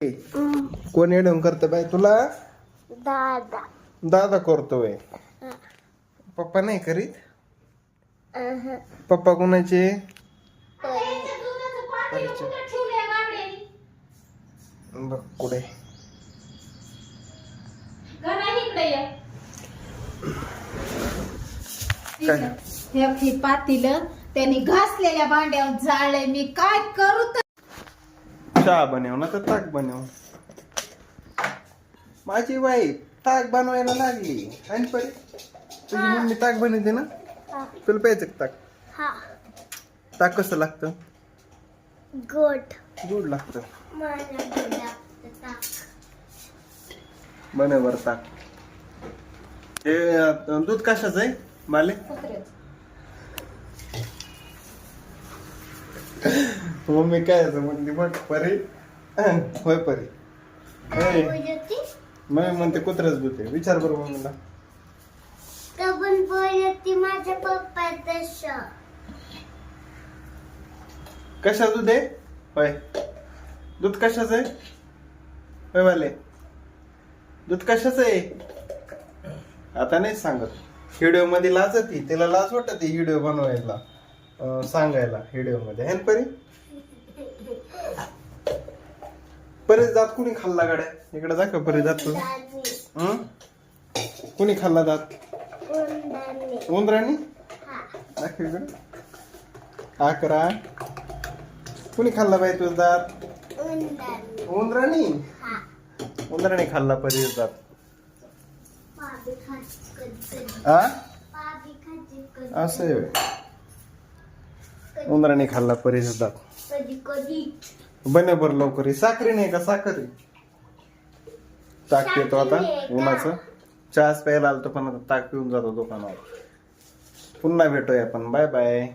कोण येडून करत बाय तुला? दादा. दादा करतोय. पप्पा नाही करीत. पप्पा कोणाचे? बघ कुठे हे पातील त्यांनी घासलेल्या भांड्यावर जाळलंय. मी काय करू तर? चहा बनव ना तर ताक बनव. माझी वाईफ ताक बनवायला लागली. आणि परी तुझी मम्मी ताक बनवते ना? तुला प्यायचं का ताक? हा. ताक कसं लागतं? गोड. गोड लागतं. मला गोड लागतं ताक. बनव बरं ताक. हे दूध कशाचं आहे माले? मम्मी काय म्हणते बघ परी. होय परी. मम्मी म्हणते कुत्र्याच दूध आहे. विचार बरं मम्मीला. कबूल बोलती माझ्या पप्पा तसं. कशा दूध आहे? होय दूध कशाचं आहे? होय वाले दूध कशाचं आहे? आता नाही सांगत. व्हिडिओ मध्ये लाजती. तिला लाज वाटत व्हिडिओ बनवायला, सांगायला व्हिडिओ मध्ये. है ना परी? परी जात कुणी खाल्ला गाड्या? इकडे जा का परी जात तुझं? कुणी खाल्ला दात? उंदराणी. दाखव इकडे. आकरा. कुणी खाल्ला बाई तुझं दात? उंदराणी. उंदराणी खाल्ला परी दात. असं आहे. उंदराने खाल्ला परीचा दात. बने बरं लवकर. साखरी नाही का? साखरी ताक पितो आता उन्हाचं. चहाच प्यायला आलतो पण आता ताक पिऊन जातो दुकानावर. पुन्हा भेटूया आपण. Bye bye.